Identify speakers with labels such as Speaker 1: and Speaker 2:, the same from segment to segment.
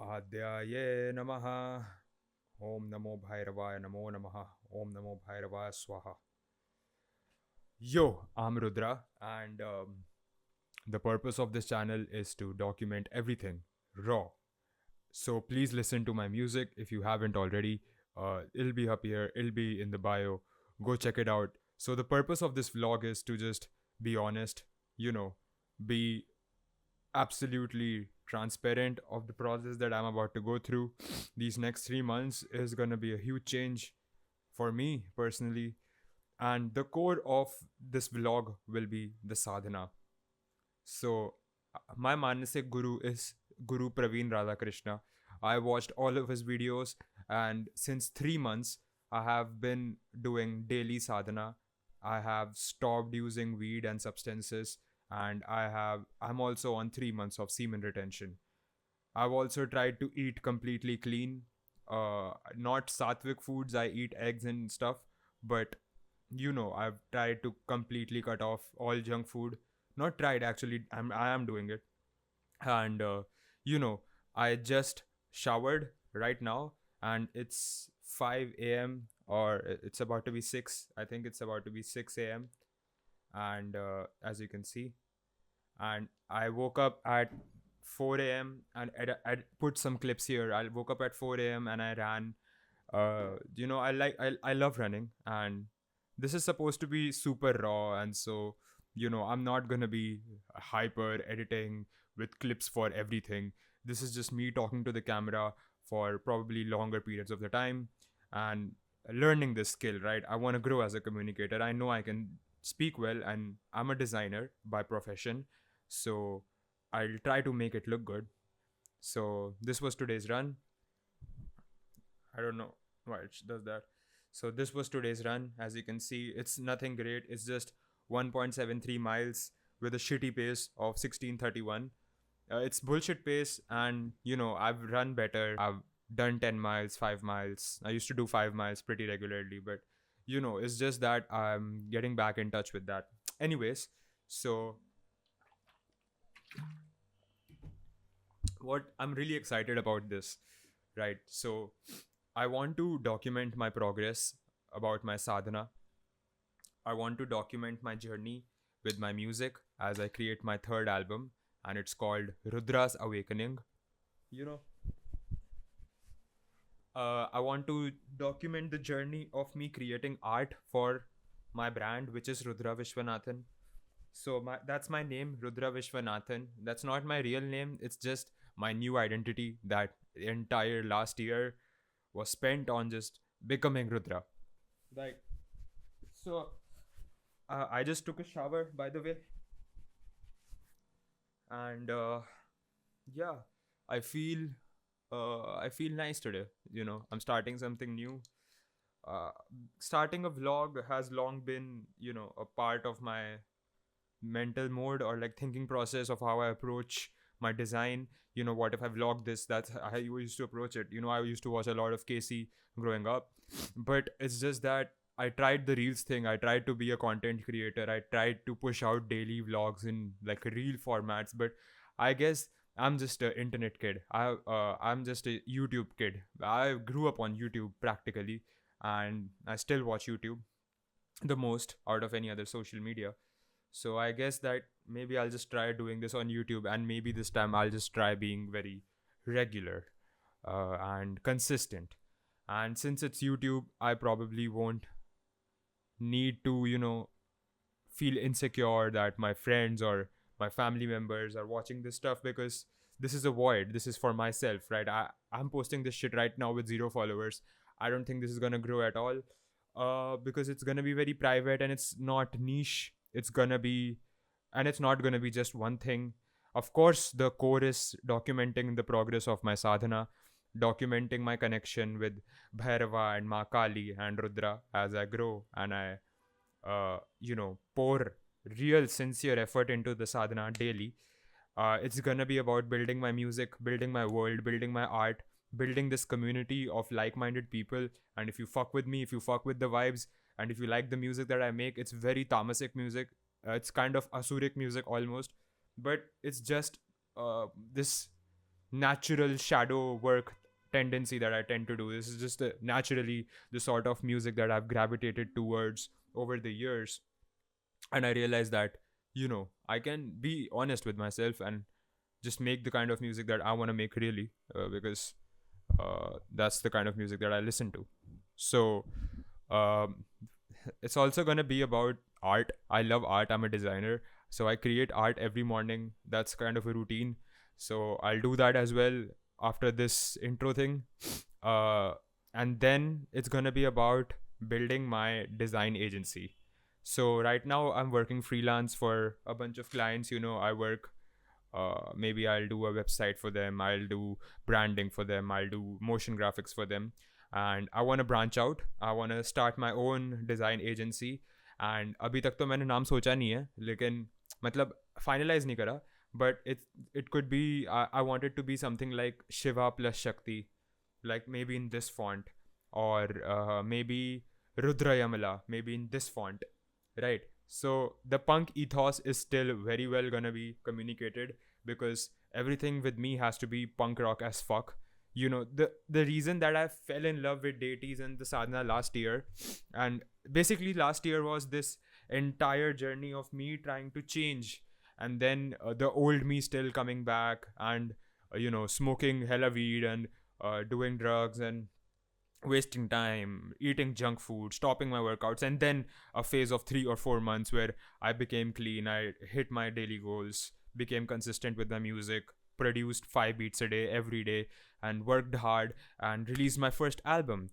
Speaker 1: Adyaye namaha. Om namo bhairavaya namo namaha. Om namo bhairavaya swaha. Yo, I'm Rudra, and the purpose of this channel is to document everything raw. So please listen to my music if you haven't already. It'll be up here, it'll be in the bio. Go check it out. So, the purpose of this vlog is to just be honest, you know, be absolutely transparent of the process that I'm about to go through. These next 3 months is gonna be a huge change for me personally. And the core of this vlog will be the sadhana. So, my Manasik guru is Guru Praveen Radhakrishna. I watched all of his videos, and since 3 months, I have been doing daily sadhana. I have stopped using weed and substances, and I'm also on 3 months of semen retention. I've also tried to eat completely clean. Not sattvic foods, I eat eggs and stuff, but I've tried to completely cut off all junk food. Not tried, actually, I am doing it. And, you know, I just showered right now, and it's 5 a.m., or it's about to be 6. I think it's about to be 6 a.m. And as you can see, and I woke up at 4 a.m. and I'd put some clips here. I woke up at 4 a.m. and I ran. I love running, and this is supposed to be super raw, and so I'm not gonna be hyper editing with clips for everything. This is just me talking to the camera for probably longer periods of the time and learning this skill, right? I want to grow as a communicator. I know I can speak well, and I'm a designer by profession, so I'll try to make it look good. So this was today's run. I don't know why it does that. So this was today's run. As you can see, it's nothing great. It's just 1.73 miles with a shitty pace of 16:31. It's bullshit pace, and I've run better. I've done 10 miles, 5 miles. I used to do 5 miles pretty regularly, but it's just that I'm getting back in touch with that. Anyways, so what I'm really excited about this, right? So I want to document my progress about my sadhana. I want to document my journey with my music as I create my third album, and it's called Rudra's Awakening. You know, I want to document the journey of me creating art for my brand, which is Rudra Viswanathan. So that's my name, Rudra Viswanathan. That's not my real name. It's just my new identity that the entire last year was spent on just becoming Rudra. Like, so I just took a shower, by the way, and yeah, I feel I feel nice today. I'm starting something new. Uh, Starting a vlog has long been a part of my mental mode, or like thinking process of how I approach my design. What if I vlog this? That's how I used to approach it. I used to watch a lot of Casey growing up, but it's just that I tried the reels thing. I tried to be a content creator. I tried to push out daily vlogs in like reel formats, but I guess I'm just an internet kid. I'm just a YouTube kid. I grew up on YouTube practically, and I still watch YouTube the most out of any other social media. So I guess that maybe I'll just try doing this on YouTube, and maybe this time I'll just try being very regular and consistent. And since it's YouTube, I probably won't need to, feel insecure that my friends or my family members are watching this stuff, because this is a void. This is for myself, right? I'm posting this shit right now with 0 followers. I don't think this is gonna grow at all, because it's gonna be very private, and it's not niche. It's gonna be, and it's not gonna be just one thing. Of course, the core is documenting the progress of my sadhana, documenting my connection with Bhairava and Ma Kali and Rudra as I grow and I pour real sincere effort into the sadhana daily. It's gonna be about building my music, building my world, building my art, building this community of like-minded people. And if you fuck with me, if you fuck with the vibes, and if you like the music that I make, it's very tamasic music. It's kind of asuric music almost, but it's just this natural shadow work tendency that I tend to do. This is just naturally the sort of music that I've gravitated towards over the years. And I realized that, I can be honest with myself and just make the kind of music that I want to make, really, because that's the kind of music that I listen to. So um, it's also going to be about art. I love art. I'm a designer. So I create art every morning. That's kind of a routine. So I'll do that as well after this intro thing. Uh, and then it's going to be about building my design agency. So right now I'm working freelance for a bunch of clients. I work, maybe I'll do a website for them, I'll do branding for them, I'll do motion graphics for them. And I want to branch out. I want to start my own design agency. And अभी तक तो मैंने नाम सोचा नहीं है, लेकिन मतलब finalize नहीं करा. But it could be, I want it to be something like Shiva plus Shakti, like maybe in this font, or maybe Rudra Yamala, maybe in this font, right? So the punk ethos is still very well gonna be communicated, because everything with me has to be punk rock as fuck. The reason that I fell in love with deities and the sadhana last year, and basically last year was this entire journey of me trying to change, and then the old me still coming back, and smoking hella weed, and doing drugs, and wasting time, eating junk food, stopping my workouts, and then a phase of 3 or 4 months where I became clean, I hit my daily goals, became consistent with my music, produced 5 beats a day every day, and worked hard, and released my first album.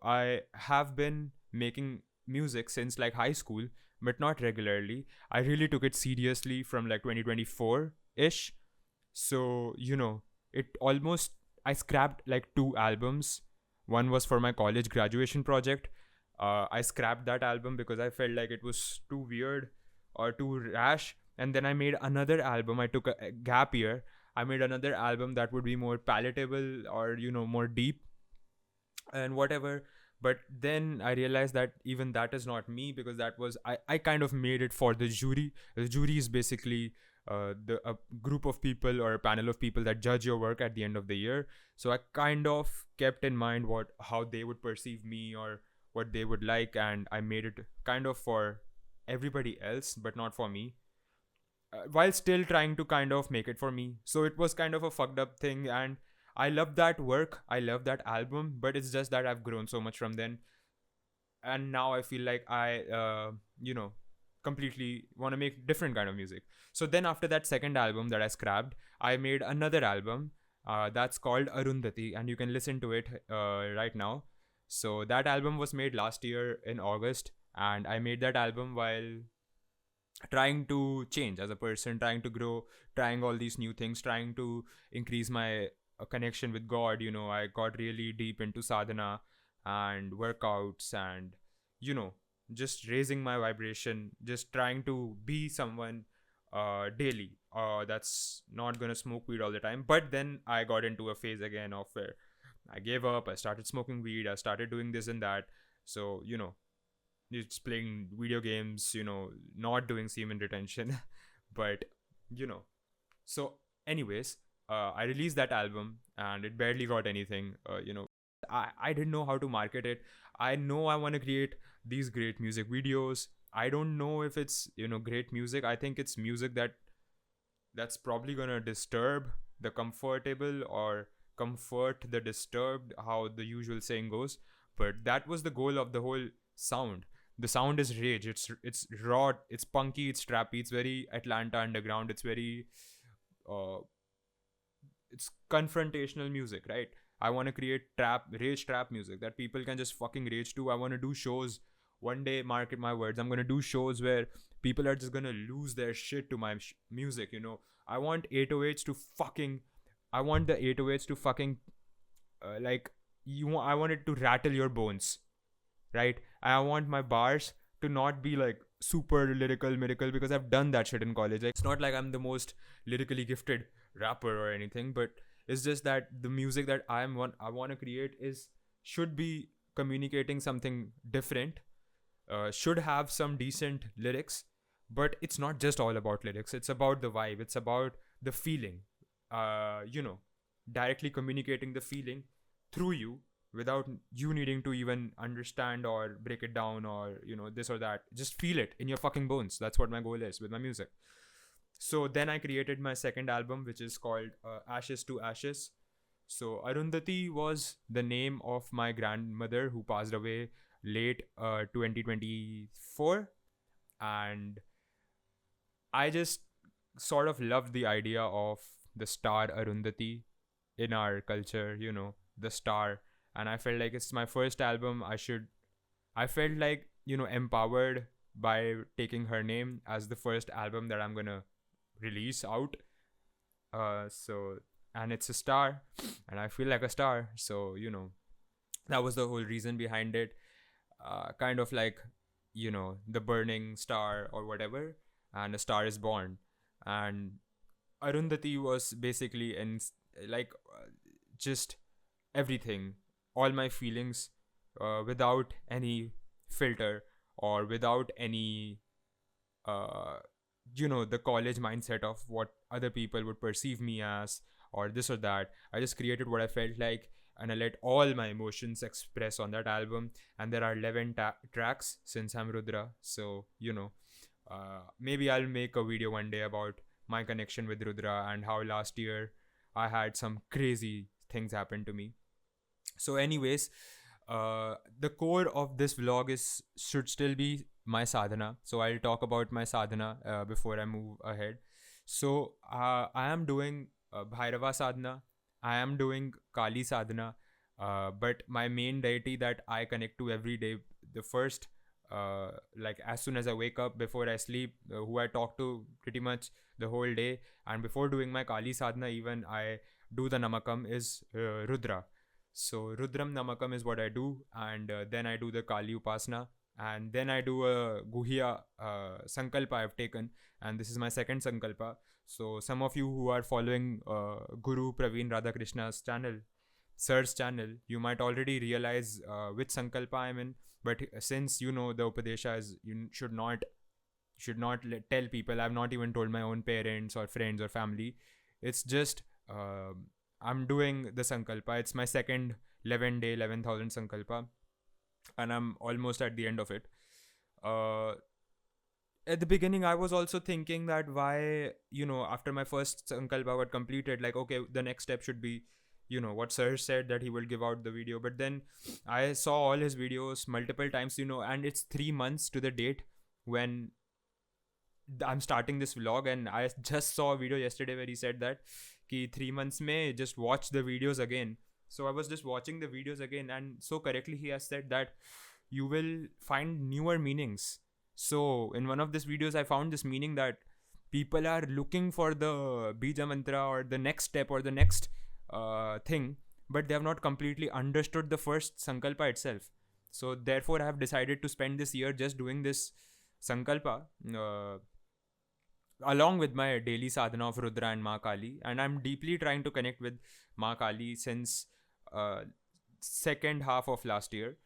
Speaker 1: I have been making music since like high school, but not regularly. I really took it seriously from like 2024 ish. So, it almost, I scrapped like 2 albums. One was for my college graduation project. I scrapped that album because I felt like it was too weird or too rash. And then I made another album. I took a gap year. I made another album that would be more palatable, or, more deep and whatever. But then I realized that even that is not me, because that was, I kind of made it for the jury. The jury is basically a group of people or a panel of people that judge your work at the end of the year. So I kind of kept in mind how they would perceive me, or what they would like, and I made it kind of for everybody else but not for me, while still trying to kind of make it for me. So it was kind of a fucked up thing, and I love that work, I love that album, but it's just that I've grown so much from then, and now I feel like I completely want to make different kind of music. So then after that second album that I scrapped, I made another album that's called Arundhati, and you can listen to it right now. So that album was made last year in August, and I made that album while trying to change as a person, trying to grow, trying all these new things, trying to increase my connection with God. I got really deep into sadhana and workouts, and just raising my vibration, just trying to be someone daily that's not gonna smoke weed all the time. But then I got into a phase again of where I gave up, I started smoking weed, I started doing this and that. So just playing video games, not doing semen retention. But so anyways, I released that album and it barely got anything. I didn't know how to market it. I know I want to create these great music videos. I don't know if it's great music. I think it's music that's probably gonna disturb the comfortable or comfort the disturbed, how the usual saying goes. But that was the goal of the whole sound. The sound is rage. It's raw. It's punky. It's trappy. It's very Atlanta underground. It's very it's confrontational music, right? I want to create rage trap music that people can just fucking rage to. I want to do shows one day, market my words, I'm going to do shows where people are just going to lose their shit to my music. I want 808s to fucking, I want the 808s to fucking I want it to rattle your bones, right? I want my bars to not be like super lyrical miracle, because I've done that shit in college. Like, it's not like I'm the most lyrically gifted rapper or anything, but it's just that the music that I want to create should be communicating something different, should have some decent lyrics, but it's not just all about lyrics. It's about the vibe. It's about the feeling. directly communicating the feeling through you without you needing to even understand or break it down or this or that. Just feel it in your fucking bones. That's what my goal is with my music. So then I created my second album, which is called Ashes to Ashes. So Arundhati was the name of my grandmother who passed away late 2024. And I just sort of loved the idea of the star Arundhati in our culture, the star. And I felt like it's my first album. I felt like, empowered by taking her name as the first album that I'm gonna release out. So, and it's a star, and I feel like a star. So, that was the whole reason behind it. Kind of like, the burning star or whatever, and a star is born. And Arundhati was basically like just everything, all my feelings, without any filter or without any, the college mindset of what other people would perceive me as or this or that. I just created what I felt like, and I let all my emotions express on that album. And there are 11 tracks since I'm Rudra. So, maybe I'll make a video one day about my connection with Rudra and how last year I had some crazy things happen to me. So, anyways, the core of this vlog should still be my sadhana. So I'll talk about my sadhana before I move ahead. So I am doing Bhairava sadhana. I am doing Kali sadhana. But my main deity that I connect to every day, the first, like as soon as I wake up, before I sleep, who I talk to pretty much the whole day, and before doing my Kali sadhana, even I do the namakam, is Rudra. So Rudram Namakam is what I do, and then I do the Kali Upasana, and then I do a Guhya Sankalpa I've taken, and this is my second Sankalpa. So some of you who are following Guru Praveen Radhakrishna's channel, Sir's channel, you might already realize which Sankalpa I'm in. But since the Upadesha is, you should not tell people. I've not even told my own parents or friends or family. It's just I'm doing the Sankalpa. It's my second 11-day, 11,000 Sankalpa. And I'm almost at the end of it. At the beginning, I was also thinking that why, after my first Sankalpa got completed, like, okay, the next step should be, what Sir said, that he will give out the video. But then I saw all his videos multiple times, and it's 3 months to the date when I'm starting this vlog. And I just saw a video yesterday where he said that 3 months may just watch the videos again. So I was just watching the videos again, and so correctly he has said that you will find newer meanings. So in one of these videos I found this meaning that people are looking for the bija mantra or the next step or the next thing, but they have not completely understood the first sankalpa itself. So therefore I have decided to spend this year just doing this sankalpa along with my daily sadhana of Rudra and Ma Kali. And I'm deeply trying to connect with Ma Kali since second half of last year.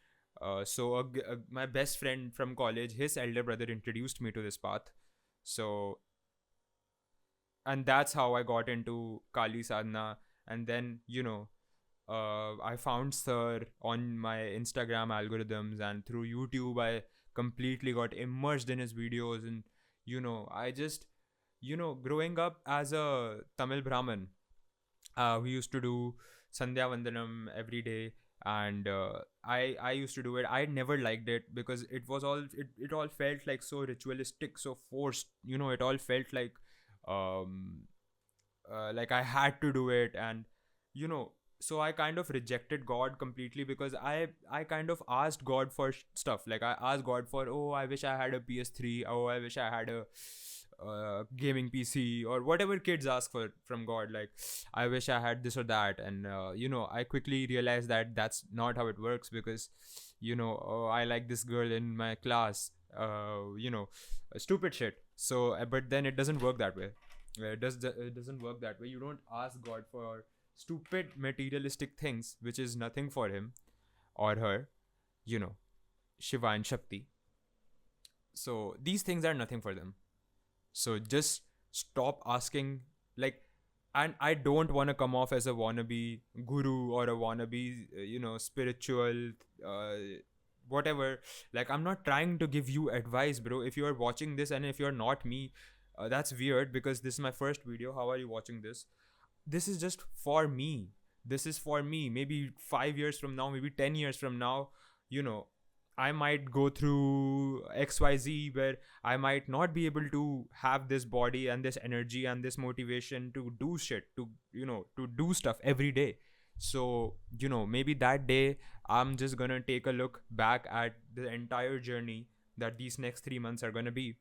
Speaker 1: So my best friend from college, his elder brother introduced me to this path. So, and that's how I got into Kali sadhana. And then, I found Sir on my Instagram algorithms, and through YouTube I completely got immersed in his videos. And I just, growing up as a Tamil Brahmin, we used to do Sandhya Vandanam every day, and I used to do it. I never liked it because it was all it all felt like so ritualistic, so forced. It all felt like I had to do it. And so I kind of rejected God completely, because I kind of asked God for stuff. Like I asked God for, oh, I wish I had a PS3, oh, I wish I had a gaming PC, or whatever kids ask for from God. Like, I wish I had this or that. And I quickly realized that that's not how it works, because oh, I like this girl in my class, stupid shit. So but then it doesn't work that way. It doesn't work that way. You don't ask God for stupid materialistic things which is nothing for him or her, Shiva and Shakti. So these things are nothing for them. So just stop asking. Like, and I don't want to come off as a wannabe guru or a wannabe, spiritual, uh, whatever. Like, I'm not trying to give you advice, bro. If you are watching this and if you're not me, that's weird because this is my first video. How are you watching this? This is just for me. This is for me. Maybe 5 years from now, maybe 10 years from now, you know, I might go through XYZ where I might not be able to have this body and this energy and this motivation to do shit, to do stuff every day. So, maybe that day I'm just gonna take a look back at the entire journey that these next 3 months are gonna be.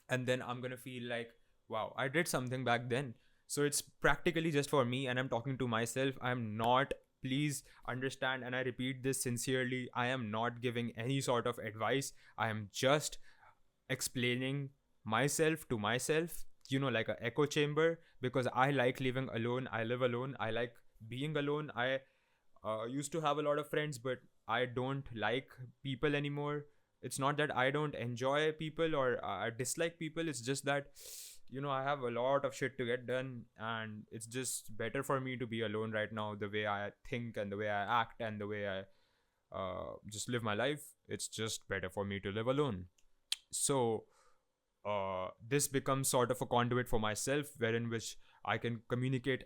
Speaker 1: And then I'm gonna feel like, wow, I did something back then. So it's practically just for me, and I'm talking to myself. I'm not, please understand, and I repeat this sincerely, I am not giving any sort of advice. I am just explaining myself to myself, like a echo chamber, because I like living alone. I live alone. I like being alone. I used to have a lot of friends, but I don't like people anymore. It's not that I don't enjoy people or I dislike people. It's just that, I have a lot of shit to get done, and it's just better for me to be alone right now. The way I think and the way I act and the way I just live my life, it's just better for me to live alone. So this becomes sort of a conduit for myself, wherein which I can communicate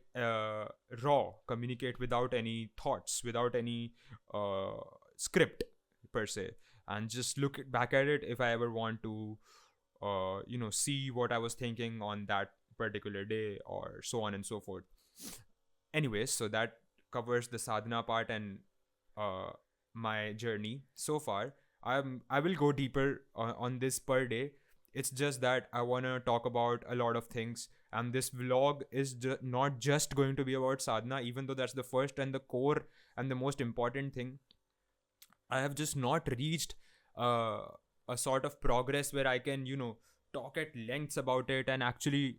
Speaker 1: communicate without any thoughts, without any script per se, and just look back at it if I ever want to, see what I was thinking on that particular day, or so on and so forth. Anyways, so that covers the sadhana part and uh, my journey so far. I will go deeper on this per day. It's just that I want to talk about a lot of things, and this vlog is not just going to be about sadhana, even though that's the first and the core and the most important thing. I have just not reached uh, a sort of progress where I can, talk at lengths about it and actually,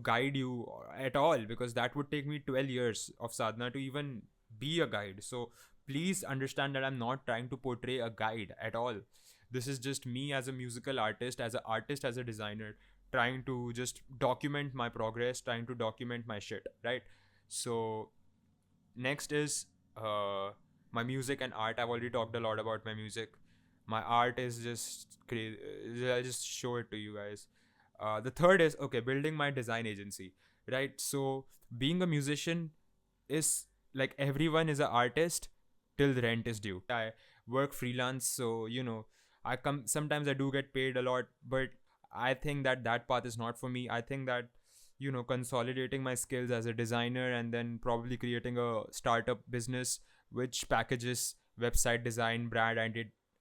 Speaker 1: guide you at all, because that would take me 12 years of sadhana to even be a guide. So please understand that I'm not trying to portray a guide at all. This is just me as a musical artist, as a designer, trying to just document my progress, trying to document my shit, right? So next is my music and art. I've already talked a lot about my music. My art is just crazy. I'll just show it to you guys. The third is, okay, building my design agency, right? So being a musician is like, everyone is an artist till the rent is due. I work freelance, so I come sometimes, I do get paid a lot, but I think that that path is not for me. I think that consolidating my skills as a designer and then probably creating a startup business which packages website design, brand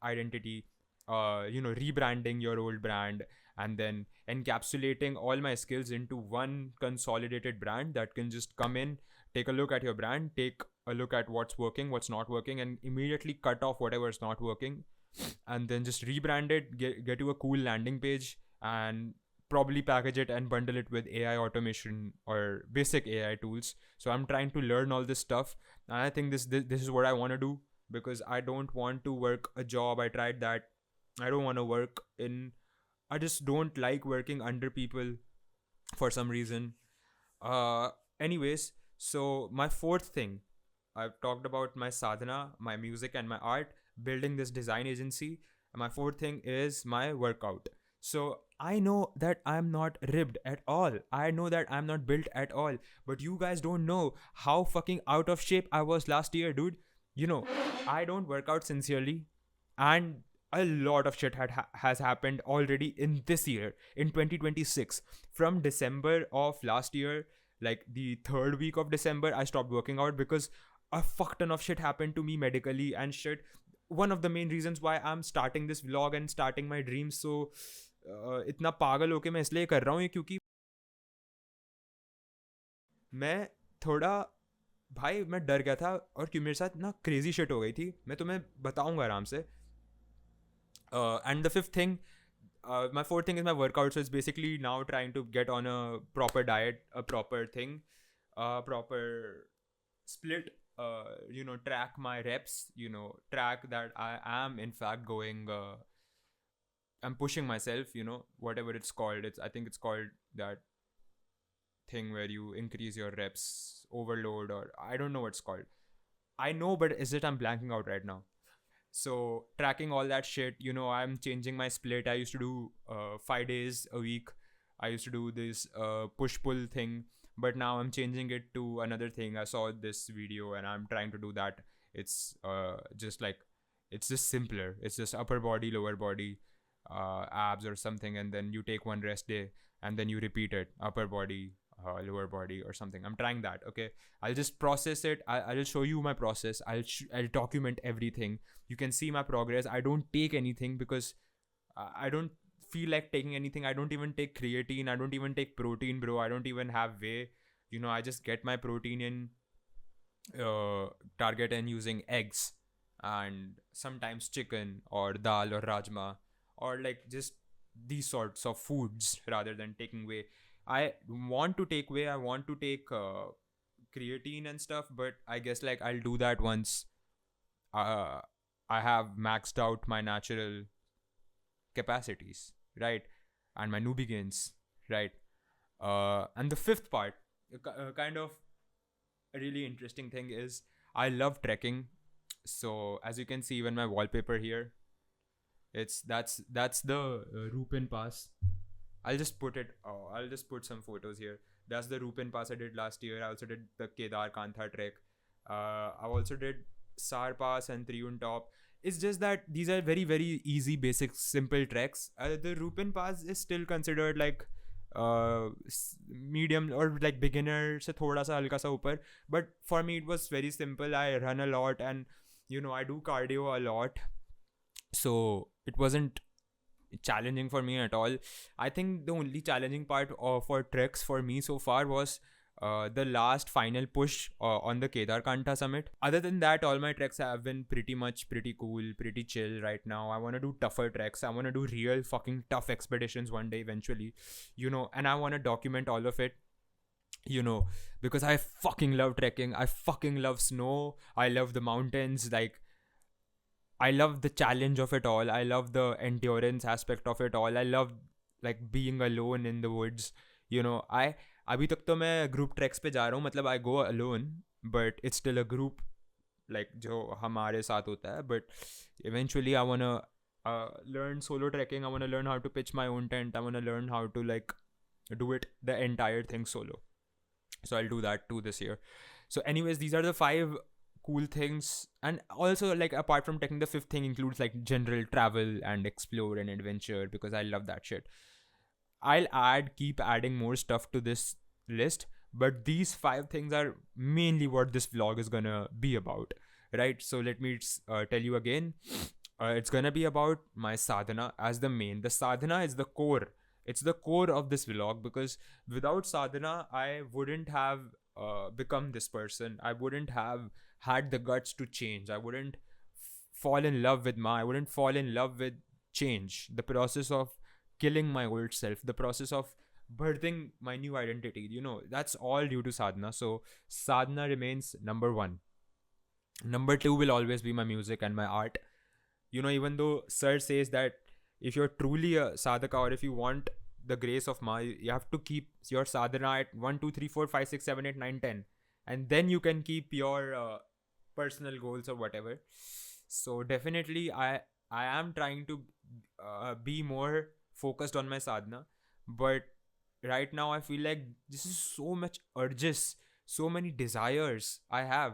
Speaker 1: identity, rebranding your old brand, and then encapsulating all my skills into one consolidated brand that can just come in, take a look at your brand, take a look at what's working, what's not working, and immediately cut off whatever's not working, and then just rebrand it, get you a cool landing page, and probably package it and bundle it with AI automation or basic AI tools. So I'm trying to learn all this stuff, and I think this is what I want to do, because I don't want to work a job. I tried that. I don't want to work in. I just don't like working under people for some reason. Uh, Anyways, so my fourth thing, I've talked about my sadhana, my music, and my art, building this design agency. My fourth thing is my workout. So I know that I'm not ribbed at all. I know that I'm not built at all. But you guys don't know how fucking out of shape I was last year, dude. I don't work out sincerely, and a lot of shit has happened already in this year, in 2026. From December of last year, like the third week of December, I stopped working out because a fuck ton of shit happened to me medically and shit. One of the main reasons why I'm starting this vlog and starting my dreams so इतना पागल होके मैं इसलिए कर रहा हूँ, क्योंकि मैं थोड़ा, भाई मैं डर गया था, और क्यों मेरे साथ ना क्रेजी शिट हो गई थी, मैं तुम्हें बताऊंगा आराम से. And the fifth thing, my fourth thing is my workout. So it's basically now trying to get on a proper diet, a proper thing, proper split, track my reps, track that I am in fact going, I'm pushing myself, whatever it's called. I think it's called that. thing where you increase your reps, overload, or I don't know what's called. I know, but is it I'm blanking out right now. So tracking all that shit, I'm changing my split. I used to do 5 days a week. I used to do this push pull thing, but now I'm changing it to another thing. I saw this video and I'm trying to do that. It's just like, it's just simpler. It's just upper body, lower body, abs or something, and then you take one rest day and then you repeat it, upper body, lower body or something. I'm trying that. Okay, I'll just process it. I'll show you my process. I'll document everything. You can see my progress. I don't take anything because I don't feel like taking anything. I don't even take creatine. I don't even take protein, bro. I don't even have whey. I just get my protein in Target and using eggs and sometimes chicken or dal or rajma or like just these sorts of foods rather than taking whey. I want to take whey. I want to take creatine and stuff, but I guess like I'll do that once uh, I have maxed out my natural capacities, right? And my newbie gains, right? And the fifth part, kind of a really interesting thing is I love trekking. So as you can see, even my wallpaper here, that's the Rupin Pass. I'll just put some photos here. That's the Rupin Pass I did last year. I also did the Kedar Kantha trek. I also did Sar Pass and Triun Top. It's just that these are very, very easy, basic, simple treks. The Rupin Pass is still considered like medium or like beginner se thoda sa halka sa upar. But for me, it was very simple. I run a lot and I do cardio a lot. So it wasn't challenging for me at all. I think the only challenging part for treks for me so far was the last final push on the Kedar Kantha summit. Other than that, all my treks have been pretty cool, pretty chill right now. I want to do tougher treks. I want to do real fucking tough expeditions one day eventually, and I want to document all of it, because I fucking love trekking. I fucking love snow. I love the mountains. Like, I love the challenge of it all. I love the endurance aspect of it all. I love like being alone in the woods. I अभी तक तो मैं group tracks पे जा रहा हूँ, मतलब I go alone, but it's still a group like जो हमारे साथ होता है. But eventually I wanna learn solo trekking. I want to learn how to pitch my own tent. I want to learn how to like do it the entire thing solo. So I'll do that too this year. So anyways, these are the 5 cool things. And also, like, apart from taking, the 5th thing includes like general travel and explore and adventure, because I love that shit. I'll keep adding more stuff to this list, but these 5 things are mainly what this vlog is gonna be about, right? So let me tell you again. It's gonna be about my sadhana as the main. The sadhana is the core. It's the core of this vlog, because without sadhana, I wouldn't have become this person. I wouldn't have had the guts to change. I wouldn't fall in love with I wouldn't fall in love with change. The process of killing my old self, the process of birthing my new identity, that's all due to sadhana. So sadhana remains number 1. Number 2 will always be my music and my art. Even though sir says that if you're truly a sadhaka, or if you want the grace of Ma, you have to keep your sadhana at 1 2 3 4 5 6 7 8 9 10, and then you can keep your personal goals or whatever. So definitely I am trying to be more focused on my sadhana. But right now I feel like this is so much urges, so many desires I have.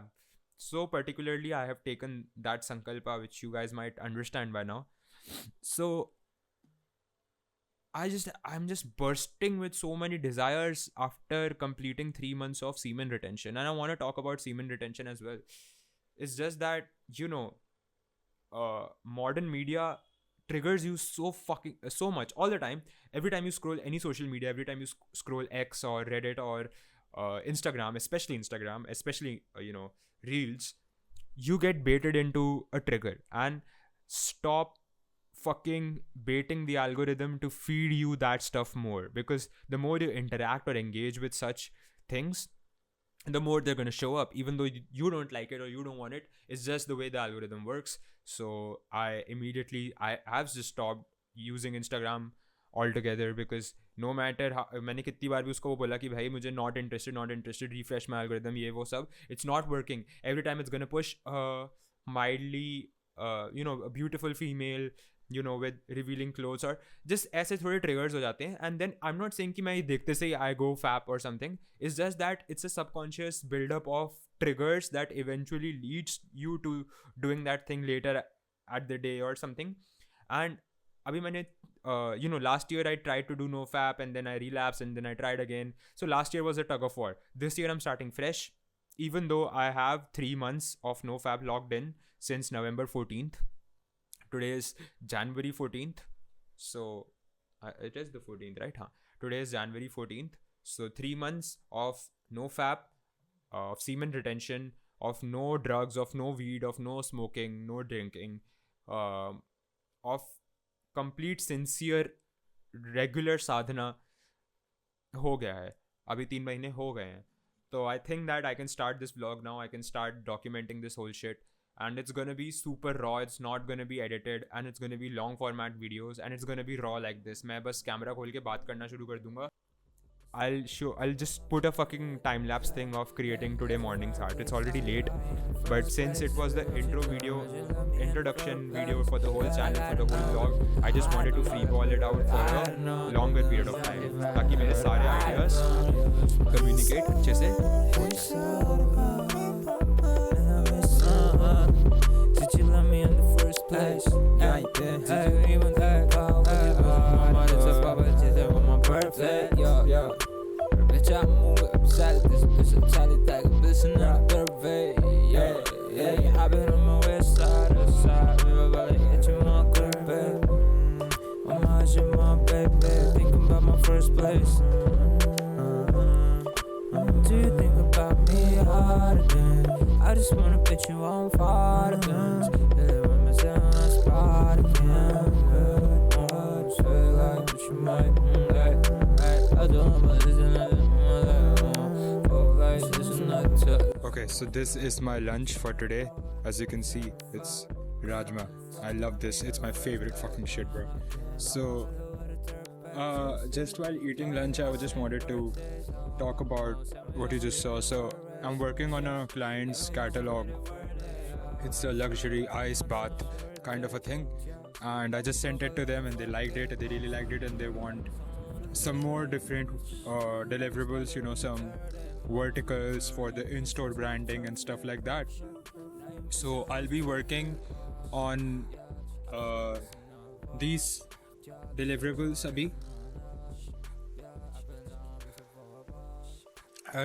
Speaker 1: So particularly I have taken that sankalpa, which you guys might understand by now. So I'm just bursting with so many desires after completing 3 months of semen retention. And I want to talk about semen retention as well. It's just that modern media triggers you so much all the time. Every time you scroll any social media, every time you scroll X or Reddit or Instagram, especially Reels, you get baited into a trigger. And stop fucking baiting the algorithm to feed you that stuff more, because the more you interact or engage with such things, the more they're going to show up, even though you don't like it or you don't want it. It's just the way the algorithm works. So I have just stopped using Instagram altogether, because no matter, मैंने कितनी बार भी उसको वो बोला कि भाई मुझे not interested, refresh my algorithm, ये वो सब, it's not working. Every time it's gonna push mildly beautiful female, with revealing clothes, और just ऐसे थोड़े triggers हो जाते हैं. And then I'm not saying कि मैं ये देखते से I go fap or something. It's just that it's a subconscious build-up of triggers that eventually leads you to doing that thing later at the day or something. And अभी मैंने last year I tried to do no fap, and then I relapsed, and then I tried again. So last year was a tug of war. This year I'm starting fresh, even though I have 3 months of no fap logged in since November 14th. Today is January 14th. So it is the 14th, right? Huh? Today is January 14th. So 3 months of no fap, of semen retention, of no drugs, of no weed, of no smoking, no drinking, of complete sincere regular sadhana हो गया है. अभी 3 महीने हो गए हैं. So I think that I can start this vlog now. I can start documenting this whole shit. And it's gonna be super raw, it's not gonna be edited, and it's gonna be long format videos, and it's gonna be raw like this. मैं बस camera खोल के बात करना शुरू कर दूंगा. I'll just put a fucking time lapse thing of creating today morning's art. It's already late, but since it was the introduction video for the whole channel, for the whole vlog, I just wanted to freeball it out for a longer period of time, ताकि मेरे सारे ideas communicate अच्छे से हो जाए.
Speaker 2: Did you love me in the first place? Yeah, you did. Did you even think I was my mother to Papa did it on my birthday? Yo, bitch, I'm moving upside this bitch. I'm telling like a bitch in a survey. Yeah, I've been on my west side, everybody get you my good babe. I'm out of my baby, thinking about my first place. Do you think about me harder than I just wanna put you on fire guns. Really want me to spot again. I just feel like that you might. I don't know, this is not.
Speaker 1: Okay, so this is my lunch for today. As you can see, it's rajma. I love this. It's my favorite fucking shit, bro. So, just while eating lunch, I just wanted to talk about what you just saw. So, I'm working on a client's catalog. It's a luxury ice bath kind of a thing, and I just sent it to them, and they liked it. They really liked it, and they want some more different deliverables, some verticals for the in-store branding and stuff like that. So I'll be working on these deliverables abhi,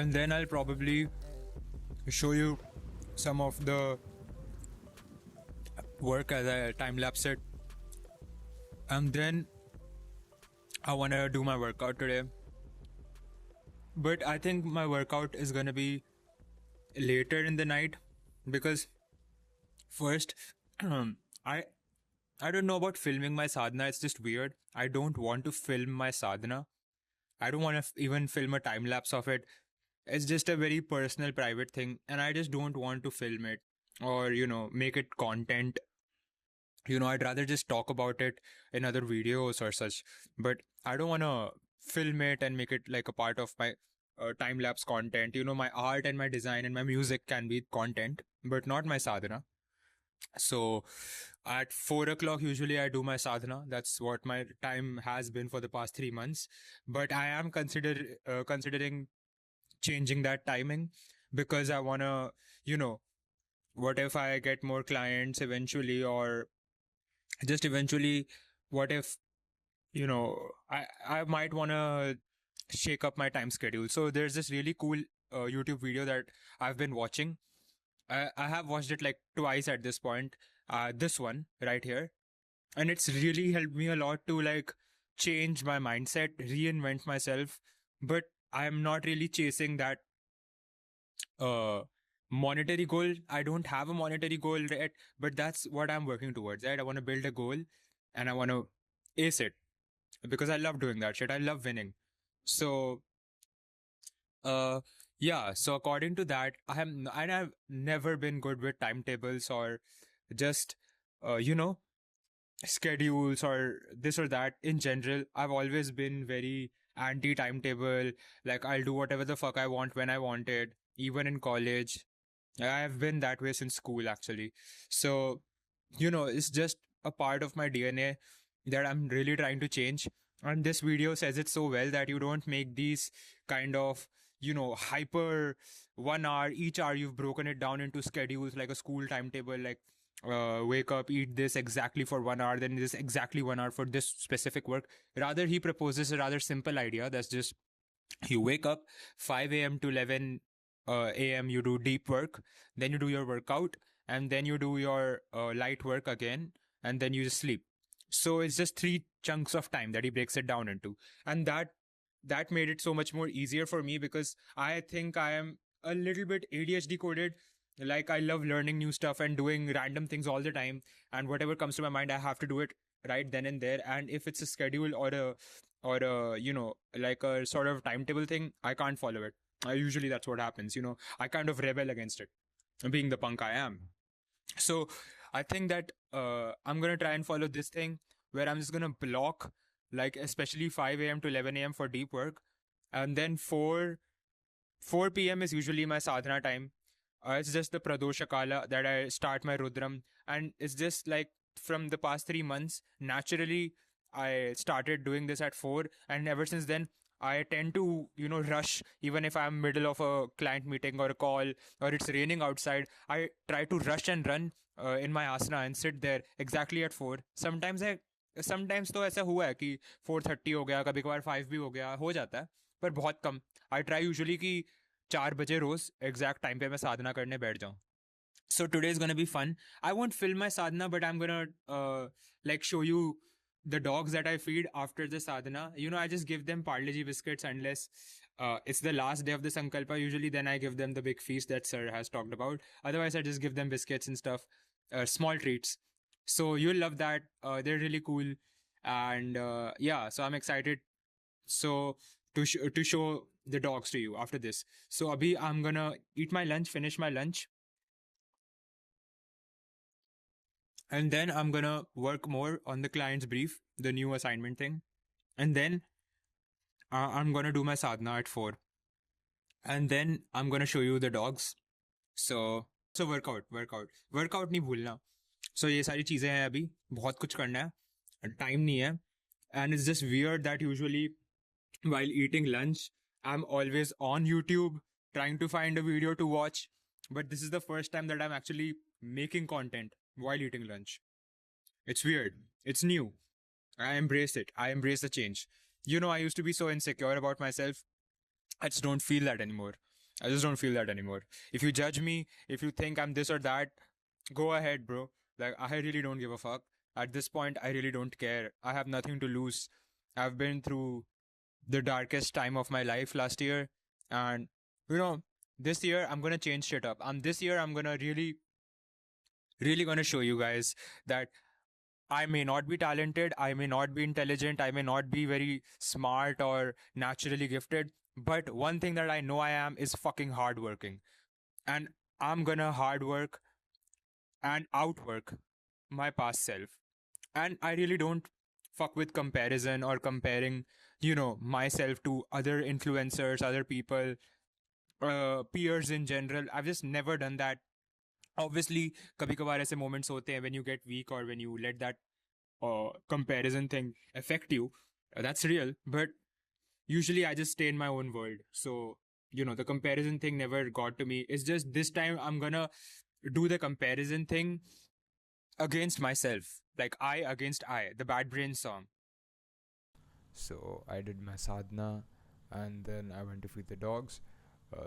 Speaker 1: and then I'll probably show you some of the work as I time lapse it, and then I want to do my workout today. But I think my workout is gonna be later in the night, because first I don't know about filming my sadhana. It's just weird. I don't want to film my sadhana. I don't want to even film a time lapse of it. It's just a very personal, private thing, and I just don't want to film it or make it content. I'd rather just talk about it in other videos or such, but I don't want to film it and make it like a part of my time lapse content. My art and my design and my music can be content, but not my sadhana. So at 4 o'clock usually I do my sadhana. That's what my time has been for the past 3 months, but I am considering changing that timing, because I want to what if I get more clients eventually, or just eventually, what if I might want to shake up my time schedule. So there's this really cool YouTube video that I've been watching. I have watched it like twice at this point. This one right here, and it's really helped me a lot to like change my mindset, reinvent myself. But I'm not really chasing that monetary goal. I don't have a monetary goal yet, but that's what I'm working towards, right? I want to build a goal and I want to ace it, because I love doing that shit. I love winning. So yeah, so according to that, I've never been good with timetables or just schedules or this or that in general. I've always been very
Speaker 3: anti timetable. Like, I'll do whatever the fuck I want when I want it, even in college. I've been that way since school, actually. So, it's just a part of my DNA that I'm really trying to change. And this video says it so well that you don't make these kind of, hyper 1 hour, each hour you've broken it down into schedules like a school timetable, like wake up, eat this exactly for 1 hour, then this exactly 1 hour for this specific work. Rather, he proposes a rather simple idea that's just you wake up 5 a.m. to 11 a.m. You do deep work, then you do your workout, and then you do your light work again, and then you just sleep. So it's just three chunks of time that he breaks it down into, and that made it so much more easier for me because I think I am a little bit ADHD coded. Like, I love learning new stuff and doing random things all the time, and whatever comes to my mind I have to do it right then and there. And if it's a schedule or a like a sort of timetable thing, I can't follow it. Usually that's what happens. I kind of rebel against it, being the punk I am. So I think that I'm gonna try and follow this thing where I'm just gonna block, like, especially 5 a.m. to 11 a.m. for deep work, and then 4 p.m. is usually my sadhana time. It's just the Pradosha Kala that I start my Rudram. And it's just like from the past 3 months, naturally, I started doing this at 4. And ever since then, I tend to, rush. Even if I'm middle of a client meeting or a call or it's raining outside, I try to rush and run in my asana and sit there exactly at 4. Sometimes तो ऐसा हुआ है कि 4:30 हो गया, कभी कभार 5 भी हो जाता है, पर बहुत कम. आई ट्राई यूजुअली कि 4 बजे रोज एग्जैक्ट टाइम पे मैं साधना करने बैठ जाऊं. So today is gonna be fun. I won't film my sadhana, but I'm gonna like show you the dogs that I feed after the sadhana. I just give them Parle G biscuits unless it's the last day of the sankalpa. Usually, then I give them the big feast that Sir has talked about. Otherwise, I just give them biscuits and stuff, small treats. So you'll love that. They're really cool, and yeah. So I'm excited. So to show the dogs to you after this. So abhi I'm gonna eat my lunch, finish my lunch, and then I'm gonna work more on the client's brief, the new assignment thing, and then I'm gonna do my sadhana at 4, and then I'm gonna show you the dogs. So workout नहीं भूलना. So ये सारी चीजें हैं, अभी बहुत कुछ करना है, टाइम नहीं है. And it's just weird that usually while eating lunch I'm always on YouTube trying to find a video to watch, but this is the first time that I'm actually making content while eating lunch. It's weird. It's new. I embrace it. I embrace the change. I used to be so insecure about myself. I just don't feel that anymore. I just don't feel that anymore. If you judge me, if you think I'm this or that, go ahead, bro. Like, I really don't give a fuck. At this point, I really don't care. I have nothing to lose. I've been through the darkest time of my life last year. And, this year, I'm going to change shit up. And this year, I'm going to really, really going to show you guys that I may not be talented, I may not be intelligent, I may not be very smart or naturally gifted, but one thing that I know I am is fucking hardworking. And I'm gonna hard work and outwork my past self. And I really don't fuck with comparison or comparing, myself to other influencers, other people, peers in general. I've just never done that. Obviously, कभी कभार ऐसे moments होते हैं when you get weak or when you let that comparison thing affect you. That's real, but usually I just stay in my own world. So, the comparison thing never got to me. It's just this time I'm gonna do the comparison thing against myself. Like, I against I, the Bad Brains song.
Speaker 1: So I did my sadhana and then I went to feed the dogs.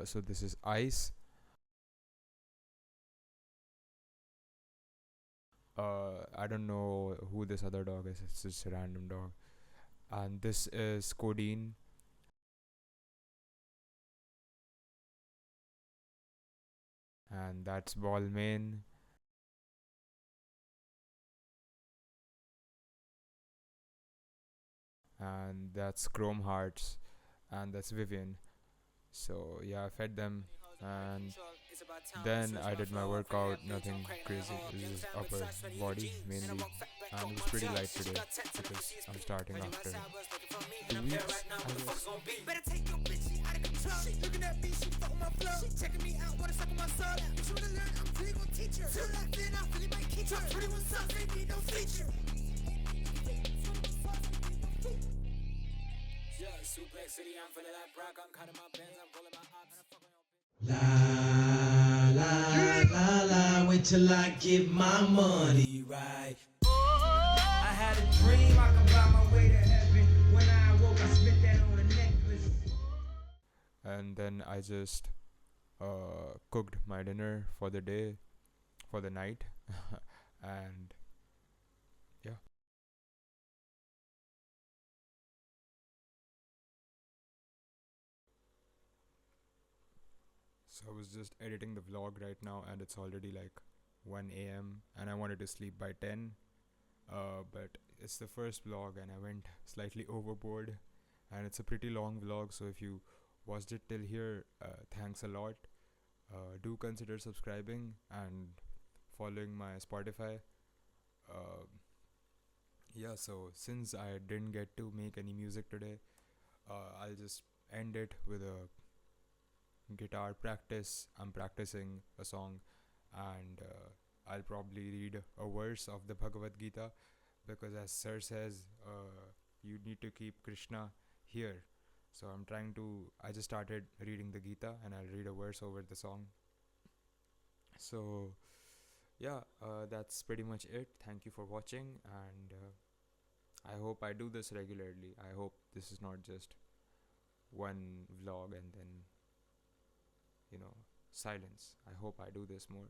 Speaker 1: So this is Ice. I don't know who this other dog is. It's just a random dog. And this is Codeine. And that's Ballmain. And that's Chrome Hearts. And that's Vivian. So yeah, I fed them. And then I did my workout, nothing crazy, it was just upper body mainly, and it was pretty light today because I'm starting after 2 weeks, I guess.
Speaker 2: Better take your bitch, she out of control. She looking at me, she fucking my flow. She checking me out, wanna suck on my soul. If you wanna learn, I'm really gonna teach her. Feel like then I really might keep her. 21 songs, they need no feature. Yeah, Suplex City, I'm feeling like Brock. I'm cutting my bands, I'm rolling my ops.
Speaker 4: La la la la, wait till I get my money right.
Speaker 2: I had a dream I could buy my way to heaven. When I awoke, I spent that on a necklace.
Speaker 1: And then I just cooked my dinner for the day, for the night, and yeah. So I was just editing the vlog right now, and it's already like 1 a.m. and I wanted to sleep by 10. But it's the first vlog, and I went slightly overboard, and it's a pretty long vlog. So if you watched it till here, thanks a lot. Do consider subscribing and following my Spotify. Uh, yeah, so since I didn't get to make any music today, I'll just end it with a guitar practice. I'm practicing a song, and I'll probably read a verse of the Bhagavad Gita, because as Sir says, you need to keep Krishna here. So I just started reading the Gita, and I'll read a verse over the song. So yeah, that's pretty much it. Thank you for watching, and I hope I do this regularly. I hope this is not just one vlog and then, silence. I hope I do this more.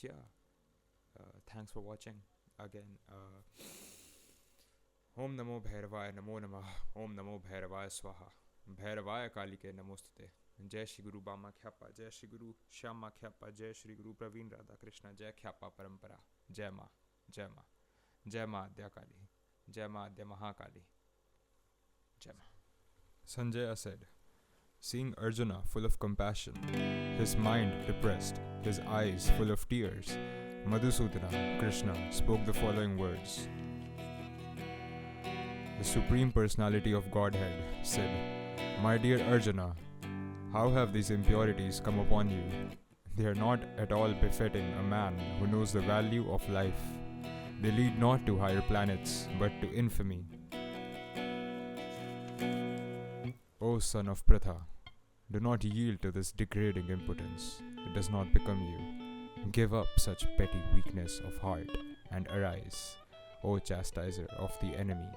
Speaker 1: Yeah. Thanks for watching again. Om Namo Bhairavaya Namo Namah. Om Namo Bhairavaya Swaha. Bhairavaya Kalike Namostute. Jai Shri Guru Bama Khyapa. Jai Shri Guru Shyama Khyapa. Jai Shri Guru Praveen Radha Krishna. Jai Khyapa Parampara. Jai Ma. Jai Ma. Jai Ma Adya Kali. Jai Ma Adya Mahakali. Jai Ma. Sanjaya said, seeing Arjuna full of compassion, his mind depressed, his eyes full of tears, Madhusudana, Krishna, spoke the following words. The Supreme Personality of Godhead said, my dear Arjuna, how have these impurities come upon you? They are not at all befitting a man who knows the value of life. They lead not to higher planets, but to infamy. O son of Pratha, do not yield to this degrading impotence. It does not become you. Give up such petty weakness of heart and arise, O chastiser of the enemy.